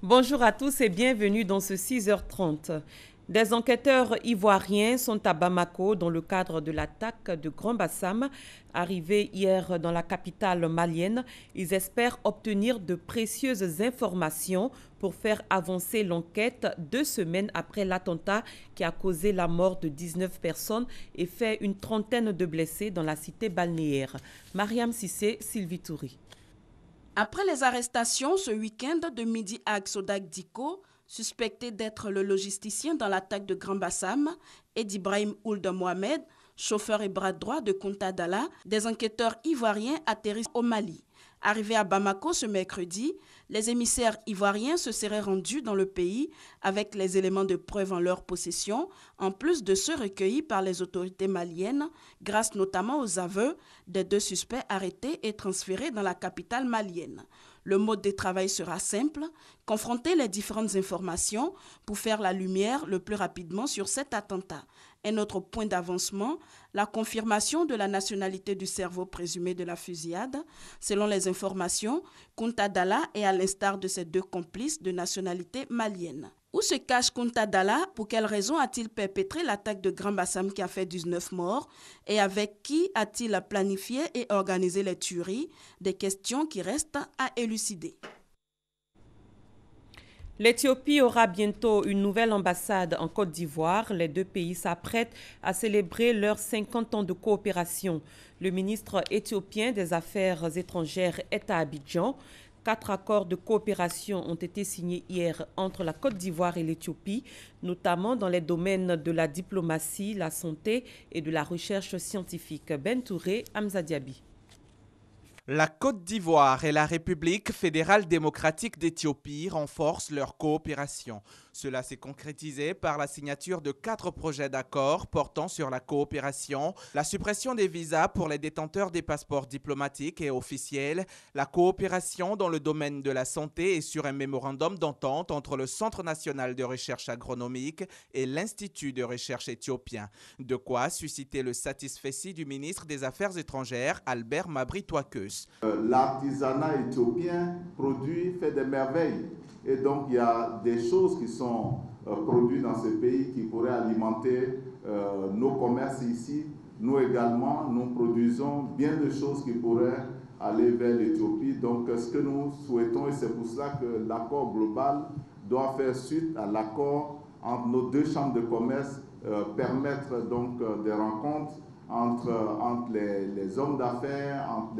Bonjour à tous et bienvenue dans ce 6h30. Des enquêteurs ivoiriens sont à Bamako dans le cadre de l'attaque de Grand Bassam. Arrivés hier dans la capitale malienne, ils espèrent obtenir de précieuses informations pour faire avancer l'enquête 2 semaines après l'attentat qui a causé la mort de 19 personnes et fait une trentaine de blessés dans la cité balnéaire. Mariam Sissé, Sylvie Toury. Après les arrestations ce week-end de Midi Ag Sodak Diko, suspecté d'être le logisticien dans l'attaque de Grand Bassam, et d'Ibrahim Ould Mohamed, chauffeur et bras droit de Kounta Dalla, des enquêteurs ivoiriens atterrissent au Mali. Arrivés à Bamako ce mercredi, les émissaires ivoiriens se seraient rendus dans le pays avec les éléments de preuve en leur possession, en plus de ceux recueillis par les autorités maliennes, grâce notamment aux aveux des 2 suspects arrêtés et transférés dans la capitale malienne. Le mode de travail sera simple, confronter les différentes informations pour faire la lumière le plus rapidement sur cet attentat. Un autre point d'avancement, la confirmation de la nationalité du cerveau présumé de la fusillade. Selon les informations, Kounta Dalla est à l'instar de ses 2 complices de nationalité malienne. Où se cache Kounta Dalla? Pour quelle raison a-t-il perpétré l'attaque de Grand Bassam qui a fait 19 morts? Et avec qui a-t-il planifié et organisé les tueries? Des questions qui restent à élucider. L'Éthiopie aura bientôt une nouvelle ambassade en Côte d'Ivoire. Les 2 pays s'apprêtent à célébrer leurs 50 ans de coopération. Le ministre éthiopien des Affaires étrangères est à Abidjan. 4 accords de coopération ont été signés hier entre la Côte d'Ivoire et l'Éthiopie, notamment dans les domaines de la diplomatie, la santé et de la recherche scientifique. Ben Touré, Hamza Diaby. La Côte d'Ivoire et la République fédérale démocratique d'Éthiopie renforcent leur coopération. Cela s'est concrétisé par la signature de 4 projets d'accord portant sur la coopération, la suppression des visas pour les détenteurs des passeports diplomatiques et officiels, la coopération dans le domaine de la santé et sur un mémorandum d'entente entre le Centre national de recherche agronomique et l'Institut de recherche éthiopien. De quoi susciter le satisfecit du ministre des Affaires étrangères, Albert Mabri-Twakeus. L'artisanat éthiopien fait des merveilles. Et donc, il y a des choses qui sont produites dans ce pays qui pourraient alimenter nos commerces ici. Nous également, nous produisons bien de choses qui pourraient aller vers l'Éthiopie. Donc, ce que nous souhaitons, et c'est pour cela que l'accord global doit faire suite à l'accord entre nos 2 chambres de commerce, permettre donc des rencontres entre les hommes d'affaires, entre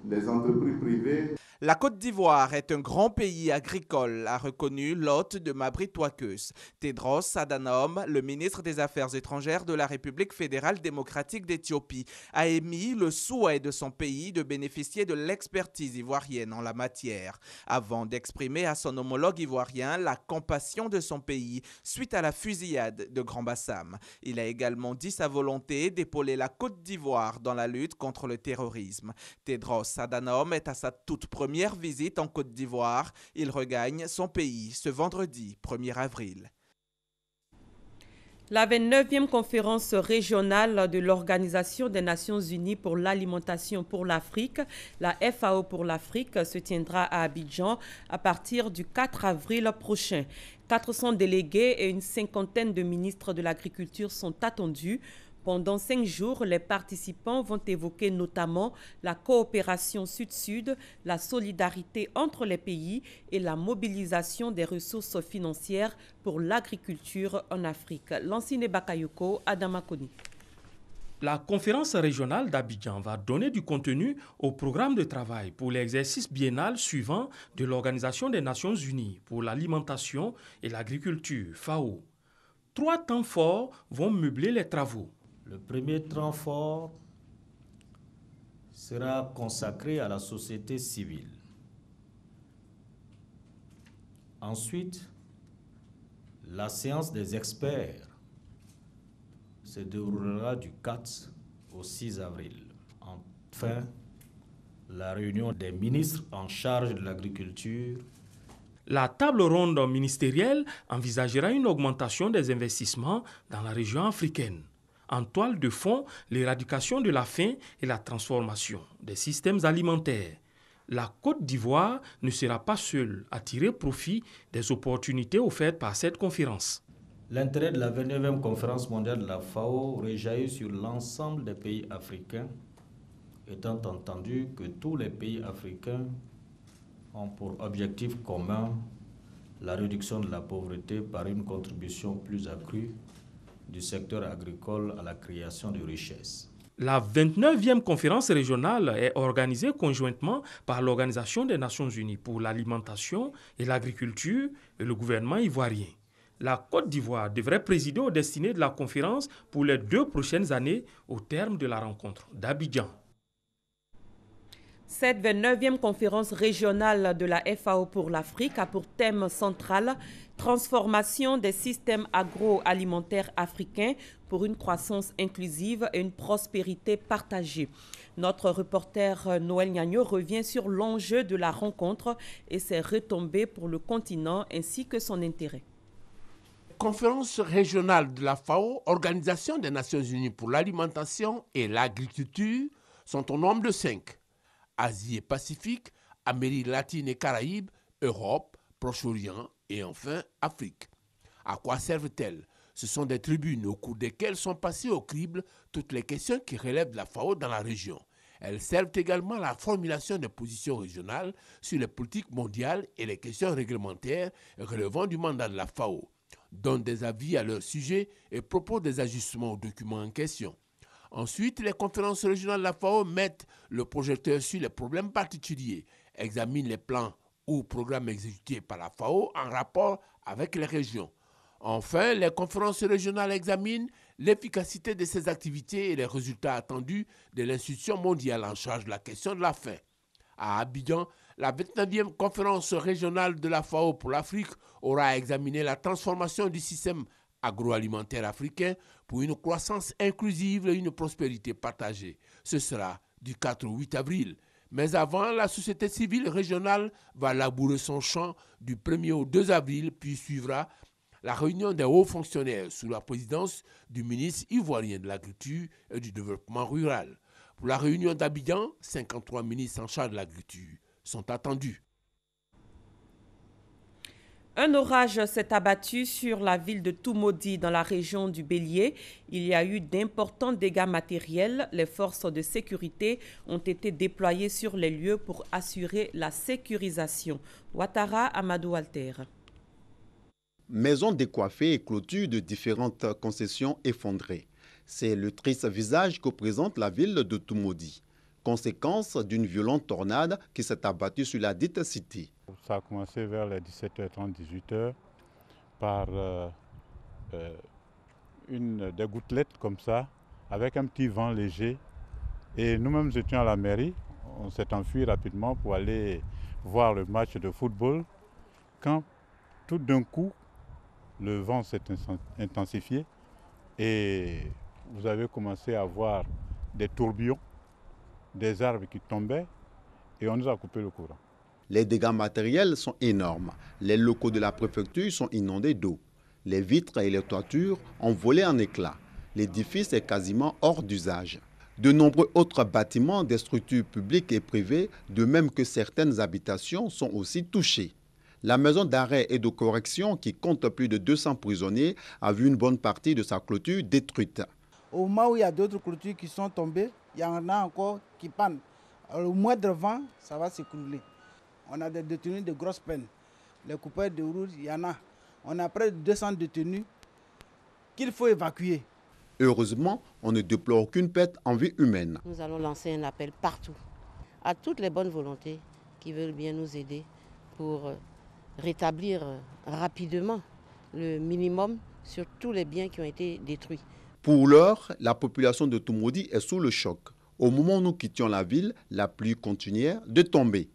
les entreprises privées. La Côte d'Ivoire est un grand pays agricole, a reconnu l'hôte de Mabri-Twakeus. Tedros Adhanom, le ministre des Affaires étrangères de la République fédérale démocratique d'Éthiopie, a émis le souhait de son pays de bénéficier de l'expertise ivoirienne en la matière, avant d'exprimer à son homologue ivoirien la compassion de son pays suite à la fusillade de Grand Bassam. Il a également dit sa volonté d'épauler la Côte d'Ivoire dans la lutte contre le terrorisme. Tedros Adhanom est à sa toute première visite en Côte d'Ivoire. Il regagne son pays ce vendredi 1er avril. La 29e conférence régionale de l'Organisation des Nations Unies pour l'alimentation pour l'Afrique, la FAO pour l'Afrique, se tiendra à Abidjan à partir du 4 avril prochain. 400 délégués et une cinquantaine de ministres de l'Agriculture sont attendus. Pendant 5 jours, les participants vont évoquer notamment la coopération sud-sud, la solidarité entre les pays et la mobilisation des ressources financières pour l'agriculture en Afrique. Lansine Bakayoko, Adama Koni. La conférence régionale d'Abidjan va donner du contenu au programme de travail pour l'exercice biennal suivant de l'Organisation des Nations Unies pour l'alimentation et l'agriculture, FAO. 3 temps forts vont meubler les travaux. Le premier temps fort sera consacré à la société civile. Ensuite, la séance des experts se déroulera du 4 au 6 avril. Enfin, la réunion des ministres en charge de l'agriculture. La table ronde ministérielle envisagera une augmentation des investissements dans la région africaine. En toile de fond, l'éradication de la faim et la transformation des systèmes alimentaires. La Côte d'Ivoire ne sera pas seule à tirer profit des opportunités offertes par cette conférence. L'intérêt de la 29e conférence mondiale de la FAO rejaillit sur l'ensemble des pays africains, étant entendu que tous les pays africains ont pour objectif commun la réduction de la pauvreté par une contribution plus accrue du secteur agricole à la création de richesses. La 29e conférence régionale est organisée conjointement par l'Organisation des Nations Unies pour l'alimentation et l'agriculture et le gouvernement ivoirien. La Côte d'Ivoire devrait présider aux destinées de la conférence pour les 2 prochaines années au terme de la rencontre d'Abidjan. Cette 29e conférence régionale de la FAO pour l'Afrique a pour thème central « Transformation des systèmes agroalimentaires africains pour une croissance inclusive et une prospérité partagée ». Notre reporter Noël Gnagno revient sur l'enjeu de la rencontre et ses retombées pour le continent ainsi que son intérêt. Conférence régionale de la FAO, Organisation des Nations Unies pour l'alimentation et l'agriculture, sont au nombre de 5. Asie et Pacifique, Amérique latine et Caraïbes, Europe, Proche-Orient et enfin Afrique. À quoi servent-elles? Ce sont des tribunes au cours desquelles sont passées au crible toutes les questions qui relèvent de la FAO dans la région. Elles servent également à la formulation des positions régionales sur les politiques mondiales et les questions réglementaires relevant du mandat de la FAO, donnent des avis à leur sujet et proposent des ajustements aux documents en question. Ensuite, les conférences régionales de la FAO mettent le projecteur sur les problèmes particuliers, examinent les plans ou programmes exécutés par la FAO en rapport avec les régions. Enfin, les conférences régionales examinent l'efficacité de ces activités et les résultats attendus de l'institution mondiale en charge de la question de la faim. À Abidjan, la 29e conférence régionale de la FAO pour l'Afrique aura examiné la transformation du système agroalimentaire africain pour une croissance inclusive et une prospérité partagée. Ce sera du 4 au 8 avril. Mais avant, la société civile régionale va labourer son champ du 1er au 2 avril, puis suivra la réunion des hauts fonctionnaires sous la présidence du ministre ivoirien de l'Agriculture et du Développement rural. Pour la réunion d'Abidjan, 53 ministres en charge de l'agriculture sont attendus. Un orage s'est abattu sur la ville de Toumoudi dans la région du Bélier. Il y a eu d'importants dégâts matériels. Les forces de sécurité ont été déployées sur les lieux pour assurer la sécurisation. Ouattara Amadou Alter. Maisons décoiffées et clôtures de différentes concessions effondrées. C'est le triste visage que présente la ville de Toumoudi, conséquence d'une violente tornade qui s'est abattue sur la dite cité. Ça a commencé vers les 17h30, 18h par des gouttelettes comme ça, avec un petit vent léger. Et nous-mêmes étions à la mairie, on s'est enfui rapidement pour aller voir le match de football. Quand tout d'un coup, le vent s'est intensifié et vous avez commencé à voir des tourbillons, des arbres qui tombaient et on nous a coupé le courant. Les dégâts matériels sont énormes. Les locaux de la préfecture sont inondés d'eau. Les vitres et les toitures ont volé en éclats. L'édifice est quasiment hors d'usage. De nombreux autres bâtiments des structures publiques et privées, de même que certaines habitations, sont aussi touchés. La maison d'arrêt et de correction, qui compte plus de 200 prisonniers, a vu une bonne partie de sa clôture détruite. Au moment où il y a d'autres clôtures qui sont tombées, il y en a encore qui pannent. Au moindre vent, ça va s'écrouler. On a des détenus de grosses peines. Les coupeurs de route, il y en a. On a près de 200 détenus qu'il faut évacuer. Heureusement, on ne déplore aucune perte en vie humaine. Nous allons lancer un appel partout à toutes les bonnes volontés qui veulent bien nous aider pour rétablir rapidement le minimum sur tous les biens qui ont été détruits. Pour l'heure, la population de Toumoudi est sous le choc. Au moment où nous quittions la ville, la pluie continuait de tomber.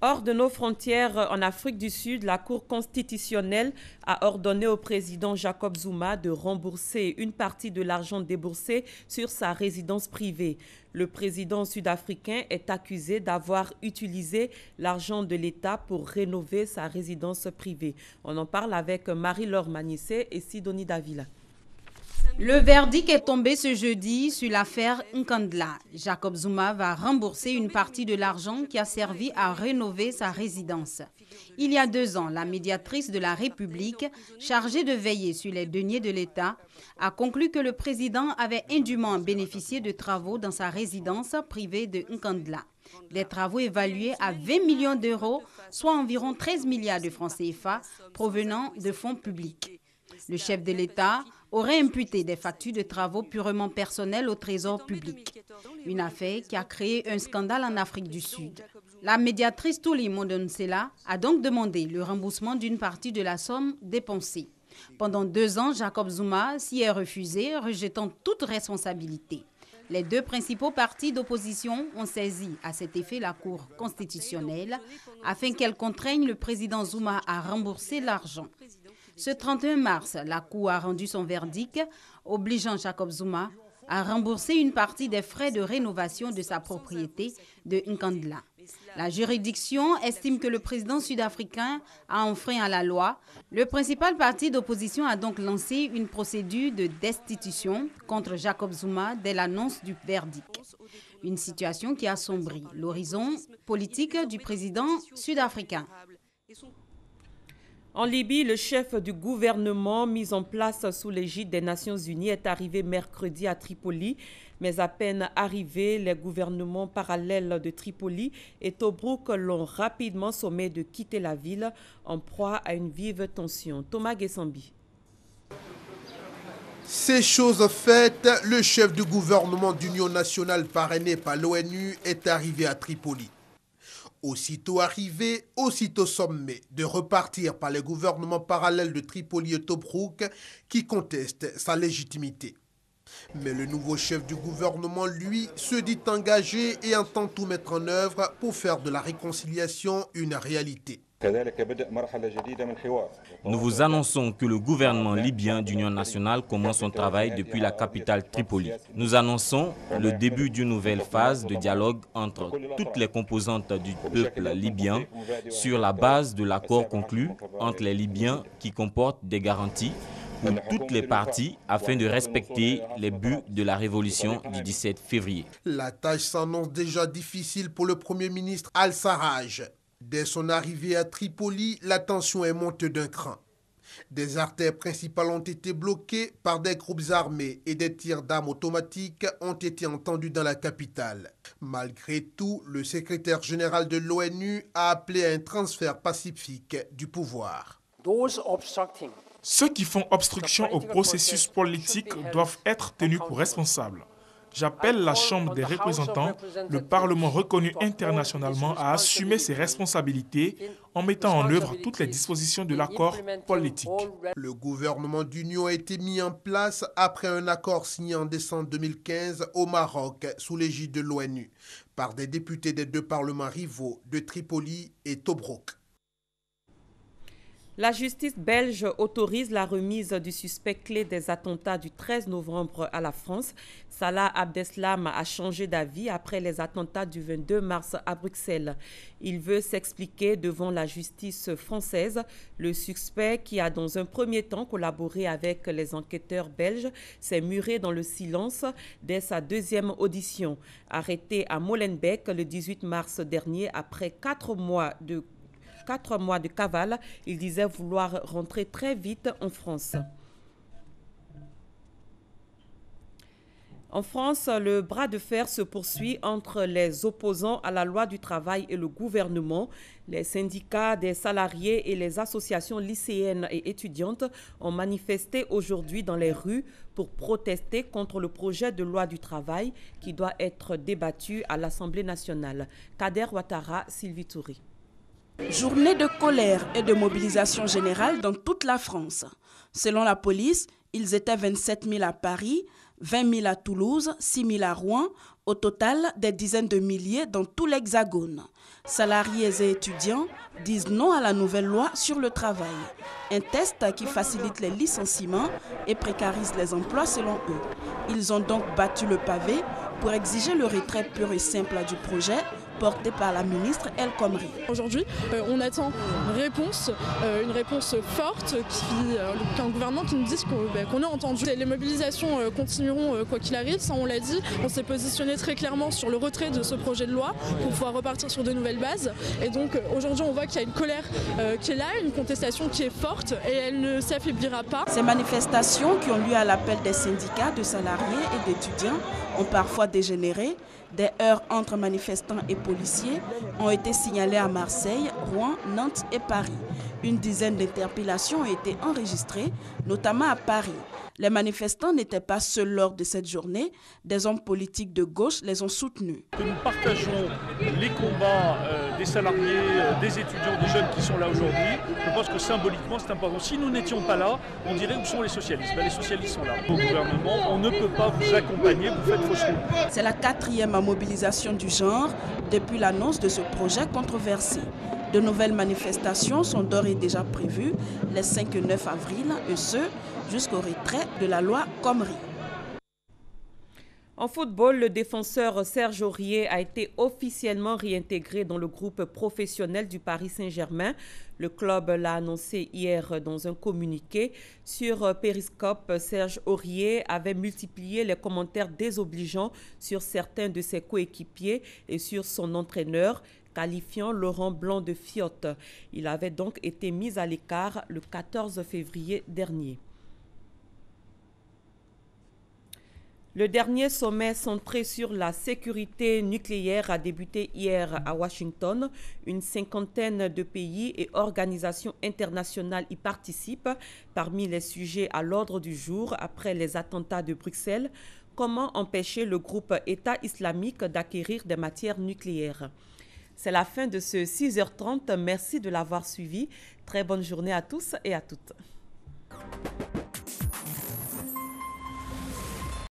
Hors de nos frontières, en Afrique du Sud, la Cour constitutionnelle a ordonné au président Jacob Zuma de rembourser une partie de l'argent déboursé sur sa résidence privée. Le président sud-africain est accusé d'avoir utilisé l'argent de l'État pour rénover sa résidence privée. On en parle avec Marie-Laure Manissé et Sidonie Davila. C'est Le verdict est tombé ce jeudi sur l'affaire Nkandla. Jacob Zuma va rembourser une partie de l'argent qui a servi à rénover sa résidence. Il y a 2 ans, la médiatrice de la République, chargée de veiller sur les deniers de l'État, a conclu que le président avait indûment bénéficié de travaux dans sa résidence privée de Nkandla. Des travaux évalués à 20 millions d'euros, soit environ 13 milliards de francs CFA provenant de fonds publics. Le chef de l'État aurait imputé des factures de travaux purement personnels au trésor public. Une affaire qui a créé un scandale en Afrique du Sud. La médiatrice Thuli Mondonsela a donc demandé le remboursement d'une partie de la somme dépensée. Pendant 2 ans, Jacob Zuma s'y est refusé, rejetant toute responsabilité. Les 2 principaux partis d'opposition ont saisi à cet effet la Cour constitutionnelle afin qu'elle contraigne le président Zuma à rembourser l'argent. Ce 31 mars, la Cour a rendu son verdict, obligeant Jacob Zuma à rembourser une partie des frais de rénovation de sa propriété de Nkandla. La juridiction estime que le président sud-africain a enfreint à la loi. Le principal parti d'opposition a donc lancé une procédure de destitution contre Jacob Zuma dès l'annonce du verdict. Une situation qui assombrit l'horizon politique du président sud-africain. En Libye, le chef du gouvernement mis en place sous l'égide des Nations Unies est arrivé mercredi à Tripoli. Mais à peine arrivé, les gouvernements parallèles de Tripoli et Tobrouk l'ont rapidement sommé de quitter la ville en proie à une vive tension. Thomas Gessambi. Ces choses faites, le chef du gouvernement d'union nationale parrainé par l'ONU est arrivé à Tripoli. Aussitôt arrivé, aussitôt sommé de repartir par les gouvernements parallèles de Tripoli et Tobrouk qui contestent sa légitimité. Mais le nouveau chef du gouvernement, lui, se dit engagé et entend tout mettre en œuvre pour faire de la réconciliation une réalité. Nous vous annonçons que le gouvernement libyen d'union nationale commence son travail depuis la capitale Tripoli. Nous annonçons le début d'une nouvelle phase de dialogue entre toutes les composantes du peuple libyen sur la base de l'accord conclu entre les Libyens qui comporte des garanties pour toutes les parties afin de respecter les buts de la révolution du 17 février. La tâche s'annonce déjà difficile pour le Premier ministre Al-Sarraj. Dès son arrivée à Tripoli, la tension est montée d'un cran. Des artères principales ont été bloquées par des groupes armés et des tirs d'armes automatiques ont été entendus dans la capitale. Malgré tout, le secrétaire général de l'ONU a appelé à un transfert pacifique du pouvoir. Ceux qui font obstruction au processus politique doivent être tenus pour responsables. J'appelle la Chambre des représentants, le Parlement reconnu internationalement, à assumer ses responsabilités en mettant en œuvre toutes les dispositions de l'accord politique. Le gouvernement d'union a été mis en place après un accord signé en décembre 2015 au Maroc sous l'égide de l'ONU par des députés des 2 parlements rivaux de Tripoli et Tobrouk. La justice belge autorise la remise du suspect clé des attentats du 13 novembre à la France. Salah Abdeslam a changé d'avis après les attentats du 22 mars à Bruxelles. Il veut s'expliquer devant la justice française. Le suspect, qui a dans un premier temps collaboré avec les enquêteurs belges, s'est muré dans le silence dès sa 2e audition. Arrêté à Molenbeek le 18 mars dernier après 4 mois de cavale, il disait vouloir rentrer très vite en France. En France, le bras de fer se poursuit entre les opposants à la loi du travail et le gouvernement. Les syndicats des salariés et les associations lycéennes et étudiantes ont manifesté aujourd'hui dans les rues pour protester contre le projet de loi du travail qui doit être débattu à l'Assemblée nationale. Kader Ouattara, Sylvie Toury. Journée de colère et de mobilisation générale dans toute la France. Selon la police, ils étaient 27 000 à Paris, 20 000 à Toulouse, 6 000 à Rouen, au total des dizaines de milliers dans tout l'Hexagone. Salariés et étudiants disent non à la nouvelle loi sur le travail. Un test qui facilite les licenciements et précarise les emplois selon eux. Ils ont donc battu le pavé pour exiger le retrait pur et simple du projet portée par la ministre El Khomri. Aujourd'hui, on attend une réponse forte, qu'un gouvernement qui nous dise qu'on a entendu. Les mobilisations continueront quoi qu'il arrive, ça on l'a dit. On s'est positionné très clairement sur le retrait de ce projet de loi pour pouvoir repartir sur de nouvelles bases. Et donc aujourd'hui on voit qu'il y a une colère qui est là, une contestation qui est forte et elle ne s'affaiblira pas. Ces manifestations qui ont lieu à l'appel des syndicats, de salariés et d'étudiants ont parfois dégénéré. Des heurts entre manifestants et policiers ont été signalés à Marseille, Rouen, Nantes et Paris. Une dizaine d'interpellations ont été enregistrées, notamment à Paris. Les manifestants n'étaient pas seuls lors de cette journée. Des hommes politiques de gauche les ont soutenus. Que nous partageons les combats des salariés, des étudiants, des jeunes qui sont là aujourd'hui, je pense que symboliquement c'est important. Si nous n'étions pas là, on dirait où sont les socialistes. Les socialistes sont là. Au gouvernement, on ne peut pas vous accompagner, vous faites fausse route. C'est la 4e mobilisation du genre depuis l'annonce de ce projet controversé. De nouvelles manifestations sont d'ores et déjà prévues les 5 et 9 avril, et ce, jusqu'au retrait de la loi Khomri. En football, le défenseur Serge Aurier a été officiellement réintégré dans le groupe professionnel du Paris Saint-Germain. Le club l'a annoncé hier dans un communiqué. Sur Periscope, Serge Aurier avait multiplié les commentaires désobligeants sur certains de ses coéquipiers et sur son entraîneur, qualifiant Laurent Blanc de fiotte. Il avait donc été mis à l'écart le 14 février dernier. Le dernier sommet centré sur la sécurité nucléaire a débuté hier à Washington. Une cinquantaine de pays et organisations internationales y participent. Parmi les sujets à l'ordre du jour, après les attentats de Bruxelles, comment empêcher le groupe État islamique d'acquérir des matières nucléaires? C'est la fin de ce 6h30. Merci de l'avoir suivi. Très bonne journée à tous et à toutes.